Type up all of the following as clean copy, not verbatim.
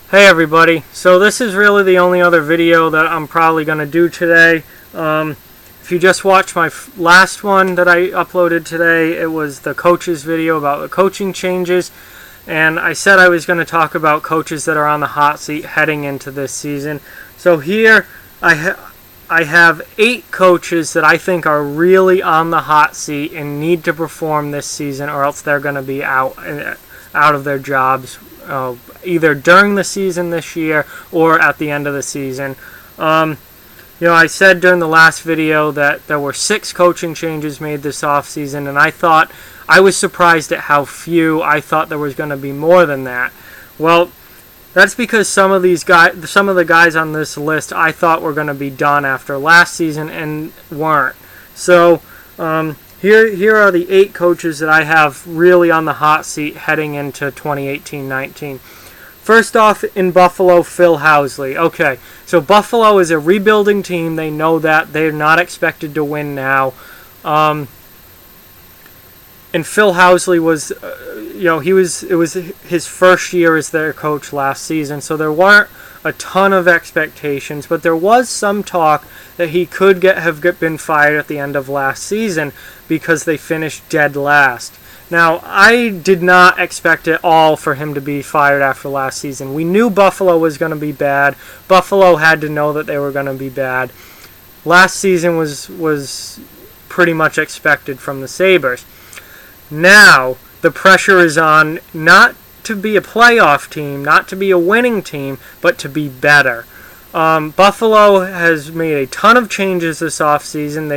Hey everybody, so this is really the only other video that I'm probably going to do today. If you just watched my last one that I uploaded today, it was the coaches video about the coaching changes, and I said I was going to talk about coaches that are on the hot seat heading into this season. So here I have 8 coaches that I think are really on the hot seat and need to perform this season, or else they're going to be out of their jobs either during the season this year or at the end of the season. I said during the last video that there were 6 coaching changes made this offseason, and I was surprised at how few. I thought there was going to be more than that. Well, that's because some of the guys on this list I thought were going to be done after last season and weren't. So here are the 8 coaches that I have really on the hot seat heading into 2018-19. First off, in Buffalo, Phil Housley. Okay, so Buffalo is a rebuilding team. They know that. They're not expected to win now. And Phil Housley was, it was his first year as their coach last season, so there weren't a ton of expectations, but there was some talk that he could have been fired at the end of last season because they finished dead last. Now, I did not expect at all for him to be fired after last season. We knew Buffalo was going to be bad. Buffalo had to know that they were going to be bad. Last season was pretty much expected from the Sabres. Now, the pressure is on not to be a playoff team, not to be a winning team, but to be better. Buffalo has made a ton of changes this offseason.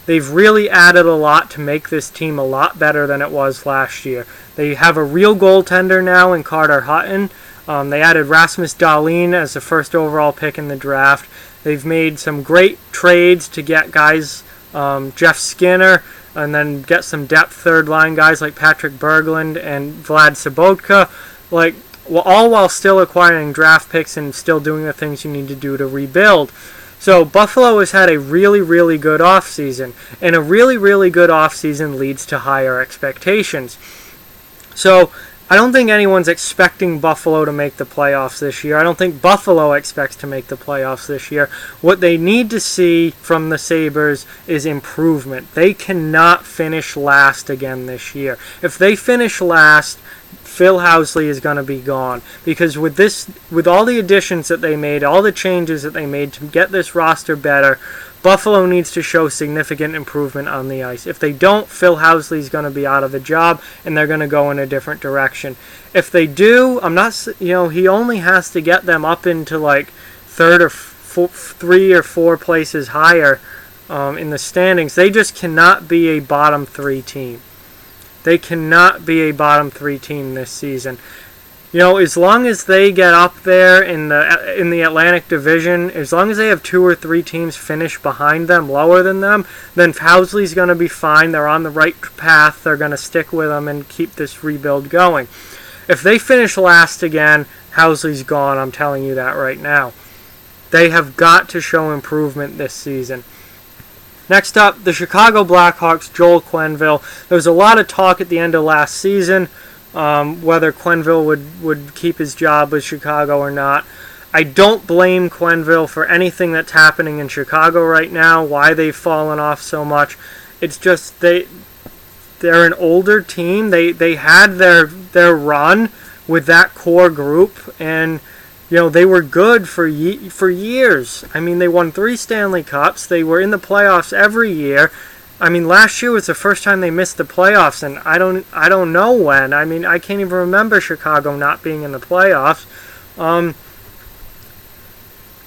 They've really added a lot to make this team a lot better than it was last year. They have a real goaltender now in Carter Hutton. They added Rasmus Dahlin as the first overall pick in the draft. They've made some great trades to get guys, Jeff Skinner, and then get some depth third-line guys like Patrick Berglund and Vlad Sobotka, all while still acquiring draft picks and still doing the things you need to do to rebuild. So Buffalo has had a really, really good offseason, and a really, really good offseason leads to higher expectations. So I don't think anyone's expecting Buffalo to make the playoffs this year. I don't think Buffalo expects to make the playoffs this year. What they need to see from the Sabres is improvement. They cannot finish last again this year. If they finish last, Phil Housley is going to be gone, because with all the additions that they made, all the changes that they made to get this roster better, Buffalo needs to show significant improvement on the ice. If they don't, Phil Housley is going to be out of a job, and they're going to go in a different direction. If they do, he only has to get them up into third or 3 or 4 places higher in the standings. They just cannot be a bottom 3 team. They cannot be a bottom 3 team this season. As long as they get up there in the Atlantic Division, as long as they have 2 or 3 teams finish behind them, lower than them, then Housley's going to be fine. They're on the right path. They're going to stick with them and keep this rebuild going. If they finish last again, Housley's gone. I'm telling you that right now. They have got to show improvement this season. Next up, the Chicago Blackhawks, Joel Quenneville. There was a lot of talk at the end of last season whether Quenneville would keep his job with Chicago or not. I don't blame Quenneville for anything that's happening in Chicago right now, why they've fallen off so much. It's just they're an older team. They had their run with that core group, and they were good for years. They won 3 Stanley Cups. They were in the playoffs every year. Last year was the first time they missed the playoffs, and I don't know when. I can't even remember Chicago not being in the playoffs.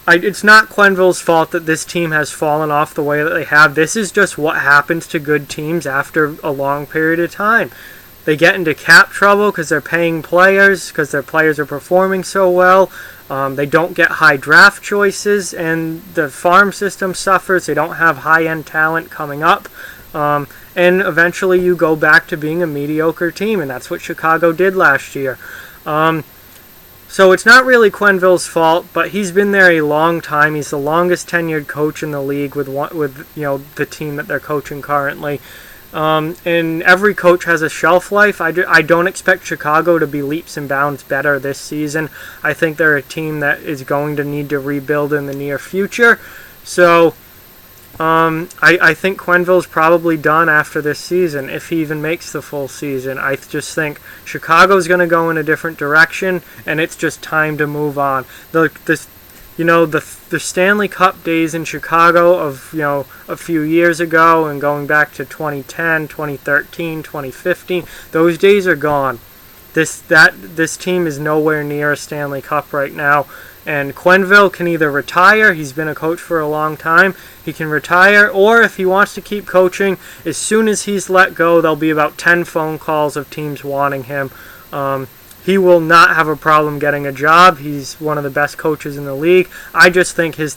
It's not Quenneville's fault that this team has fallen off the way that they have. This is just what happens to good teams after a long period of time. They get into cap trouble because they're paying players, because their players are performing so well. They don't get high draft choices, and the farm system suffers. They don't have high-end talent coming up. And eventually you go back to being a mediocre team, and that's what Chicago did last year. So it's not really Quenneville's fault, but he's been there a long time. He's the longest tenured coach in the league with the team that they're coaching currently. And every coach has a shelf life. I don't expect Chicago to be leaps and bounds better this season. I think they're a team that is going to need to rebuild in the near future. So I think Quenneville's probably done after this season, if he even makes the full season. I just think Chicago's going to go in a different direction, and it's just time to move on. The Stanley Cup days in Chicago of a few years ago and going back to 2010, 2013, 2015, those days are gone. This team is nowhere near a Stanley Cup right now. And Quenneville can either retire, he's been a coach for a long time, he can retire, or if he wants to keep coaching, as soon as he's let go, there'll be about 10 phone calls of teams wanting him. He will not have a problem getting a job. He's one of the best coaches in the league. I just think his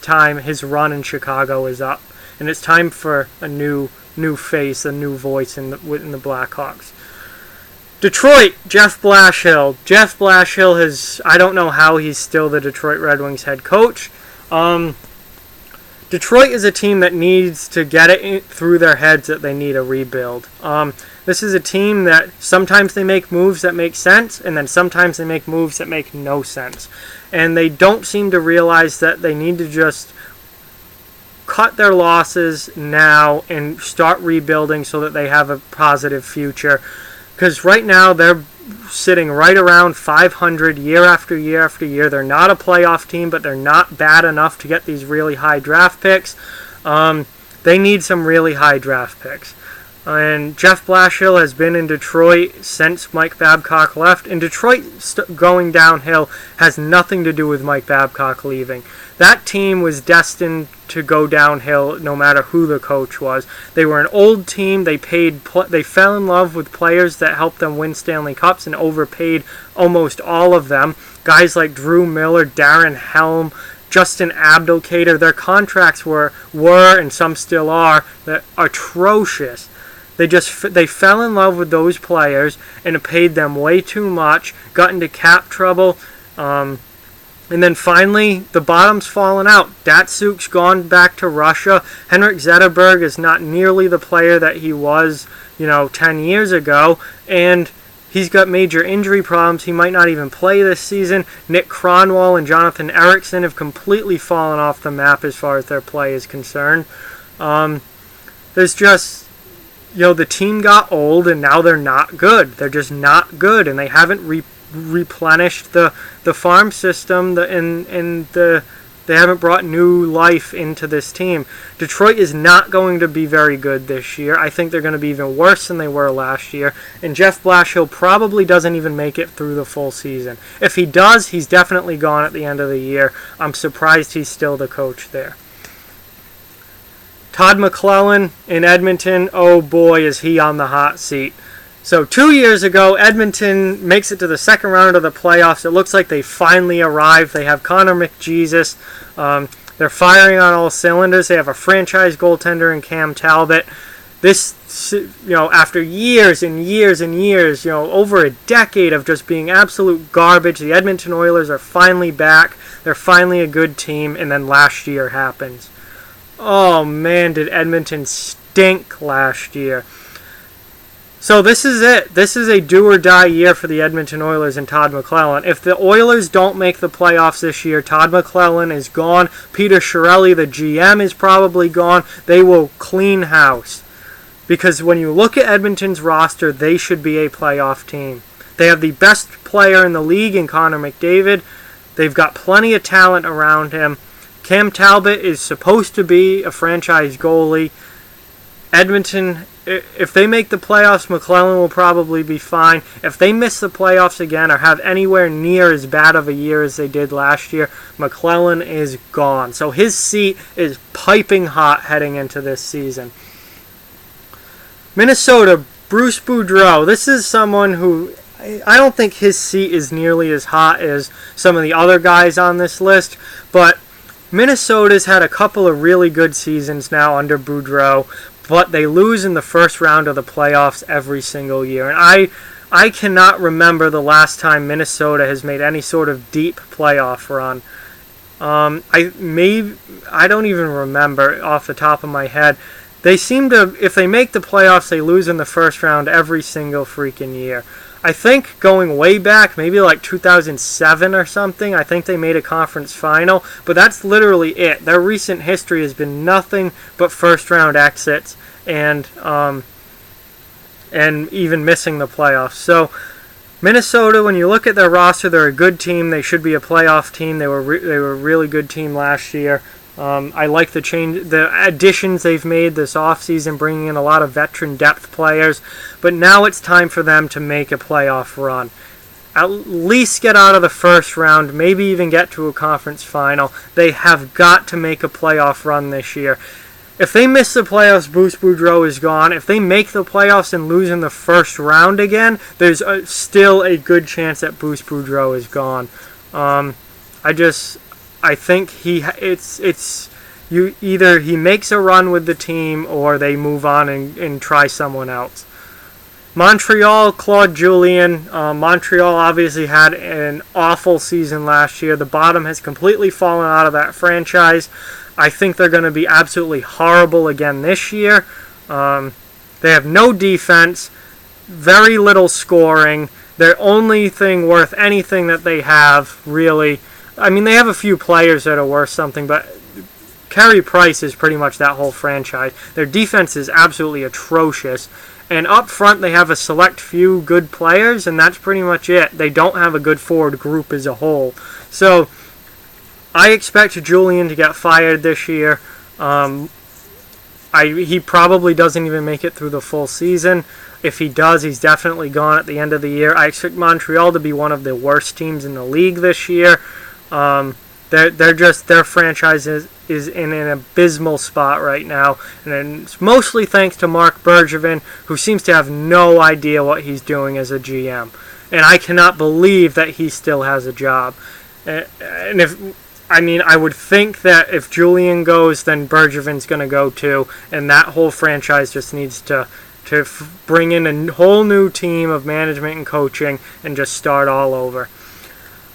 run in Chicago is up, and it's time for a new face, a new voice in the Blackhawks. Detroit, Jeff Blashill. Jeff Blashill I don't know how he's still the Detroit Red Wings head coach. Detroit is a team that needs to get it through their heads that they need a rebuild. This is a team that sometimes they make moves that make sense, and then sometimes they make moves that make no sense. And they don't seem to realize that they need to just cut their losses now and start rebuilding so that they have a positive future. Because right now they're sitting right around 500 year after year after year. They're not a playoff team, but they're not bad enough to get these really high draft picks. They need some really high draft picks. And Jeff Blashill has been in Detroit since Mike Babcock left. And Detroit going downhill has nothing to do with Mike Babcock leaving. That team was destined to go downhill no matter who the coach was. They were an old team. They fell in love with players that helped them win Stanley Cups and overpaid almost all of them. Guys like Drew Miller, Darren Helm, Justin Abdelkader. Their contracts were and some still are atrocious. They fell in love with those players and paid them way too much, got into cap trouble, and then finally the bottom's fallen out. Datsuk's gone back to Russia. Henrik Zetterberg is not nearly the player that he was, 10 years ago, and he's got major injury problems. He might not even play this season. Nick Kronwall and Jonathan Eriksson have completely fallen off the map as far as their play is concerned. There's just the team got old, and now they're not good. They're just not good, and they haven't replenished the farm system, they haven't brought new life into this team. Detroit is not going to be very good this year. I think they're going to be even worse than they were last year, and Jeff Blashill probably doesn't even make it through the full season. If he does, he's definitely gone at the end of the year. I'm surprised he's still the coach there. Todd McClellan in Edmonton, oh boy, is he on the hot seat. So 2 years ago, Edmonton makes it to the second round of the playoffs. It looks like they finally arrived. They have Connor McJesus. They're firing on all cylinders. They have a franchise goaltender in Cam Talbot. This, after years and years and years, over a decade of just being absolute garbage, the Edmonton Oilers are finally back. They're finally a good team, and then last year happens. Oh man, did Edmonton stink last year. So this is it. This is a do-or-die year for the Edmonton Oilers and Todd McClellan. If the Oilers don't make the playoffs this year, Todd McClellan is gone. Peter Chiarelli, the GM, is probably gone. They will clean house. Because when you look at Edmonton's roster, they should be a playoff team. They have the best player in the league in Connor McDavid. They've got plenty of talent around him. Cam Talbot is supposed to be a franchise goalie. Edmonton, if they make the playoffs, McClellan will probably be fine. If they miss the playoffs again or have anywhere near as bad of a year as they did last year, McClellan is gone. So his seat is piping hot heading into this season. Minnesota, Bruce Boudreau. This is someone who I don't think his seat is nearly as hot as some of the other guys on this list, but Minnesota's had a couple of really good seasons now under Boudreau, but they lose in the first round of the playoffs every single year. And I cannot remember the last time Minnesota has made any sort of deep playoff run. I don't even remember off the top of my head. they seem to, if they make the playoffs, they lose in the first round every single freaking year. I think going way back, maybe like 2007 or something, I think they made a conference final, but that's literally it. Their recent history has been nothing but first round exits and even missing the playoffs. So Minnesota, when you look at their roster, they're a good team. They should be a playoff team. They were a really good team last year. I like the additions they've made this offseason, bringing in a lot of veteran depth players. But now it's time for them to make a playoff run. At least get out of the first round, maybe even get to a conference final. They have got to make a playoff run this year. If they miss the playoffs, Bruce Boudreau is gone. If they make the playoffs and lose in the first round again, there's still a good chance that Bruce Boudreau is gone. I think either he makes a run with the team or they move on and try someone else. Montreal, Claude Julien. Montreal obviously had an awful season last year. The bottom has completely fallen out of that franchise. I think they're going to be absolutely horrible again this year. They have no defense, very little scoring. Their only thing worth anything that they have, really, I mean, they have a few players that are worth something, but Carey Price is pretty much that whole franchise. Their defense is absolutely atrocious. And up front, they have a select few good players, and that's pretty much it. They don't have a good forward group as a whole. So I expect Julien to get fired this year. He probably doesn't even make it through the full season. If he does, he's definitely gone at the end of the year. I expect Montreal to be one of the worst teams in the league this year. Their franchise is in an abysmal spot right now, and it's mostly thanks to Mark Bergevin, who seems to have no idea what he's doing as a GM. And I cannot believe that he still has a job. And I would think that if Julien goes, then Bergevin's going to go too, and that whole franchise just needs to bring in a whole new team of management and coaching and just start all over.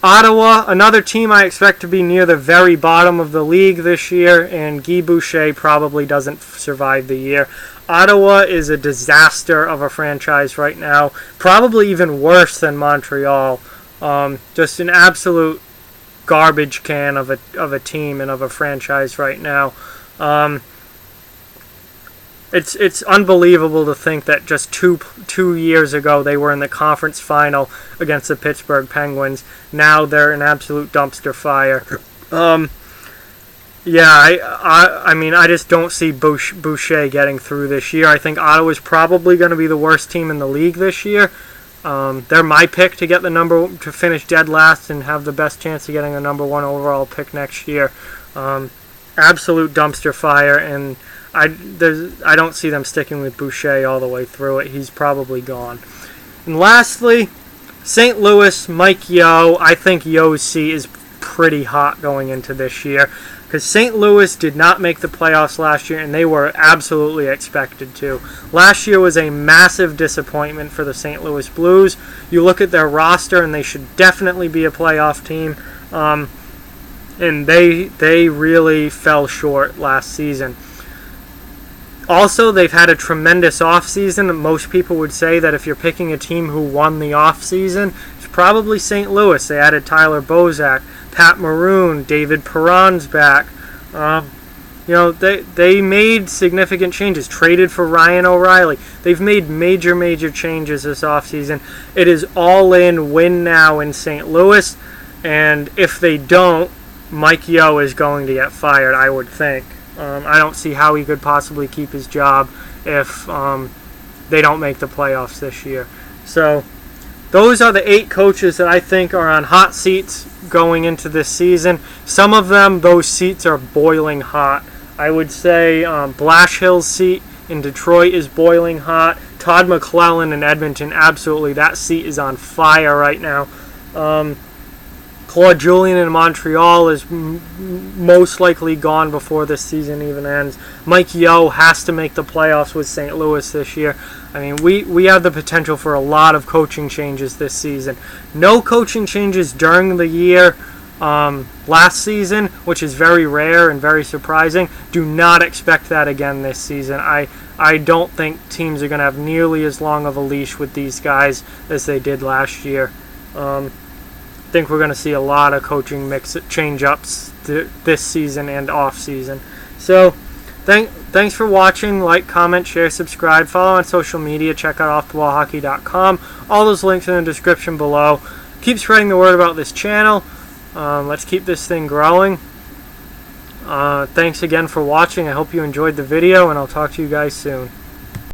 Ottawa, another team I expect to be near the very bottom of the league this year, and Guy Boucher probably doesn't survive the year. Ottawa is a disaster of a franchise right now, probably even worse than Montreal. Just an absolute garbage can of a team and of a franchise right now. It's unbelievable to think that just two years ago they were in the conference final against the Pittsburgh Penguins. Now they're an absolute dumpster fire. I just don't see Boucher getting through this year. I think Ottawa's probably going to be the worst team in the league this year. They're my pick to get to finish dead last and have the best chance of getting a number 1 overall pick next year. Absolute dumpster fire, and I don't see them sticking with Boucher all the way through it. He's probably gone. And lastly, St. Louis, Mike Yeo. I think Yeo's seat is pretty hot going into this year because St. Louis did not make the playoffs last year, and they were absolutely expected to. Last year was a massive disappointment for the St. Louis Blues. You look at their roster, and they should definitely be a playoff team. And they really fell short last season. Also, they've had a tremendous offseason. Most people would say that if you're picking a team who won the offseason, it's probably St. Louis. They added Tyler Bozak, Pat Maroon, David Perron's back. They made significant changes, traded for Ryan O'Reilly. They've made major changes this offseason. It is all in, win now in St. Louis. And if they don't, Mike Yeo is going to get fired, I would think. I don't see how he could possibly keep his job if they don't make the playoffs this year. So those are the 8 coaches that I think are on hot seats going into this season. Some of them, those seats are boiling hot. I would say Blashill's seat in Detroit is boiling hot. Todd McClellan in Edmonton, absolutely, that seat is on fire right now. Claude Julien in Montreal is most likely gone before this season even ends. Mike Yeo has to make the playoffs with St. Louis this year. I mean, we have the potential for a lot of coaching changes this season. No coaching changes during the year. last season, which is very rare and very surprising. Do not expect that again this season. I don't think teams are going to have nearly as long of a leash with these guys as they did last year. I think we're going to see a lot of coaching change-ups this season and off-season. So, thanks for watching. Like, comment, share, subscribe. Follow on social media. Check out offthewallhockey.com. All those links in the description below. Keep spreading the word about this channel. Let's keep this thing growing. Thanks again for watching. I hope you enjoyed the video, and I'll talk to you guys soon.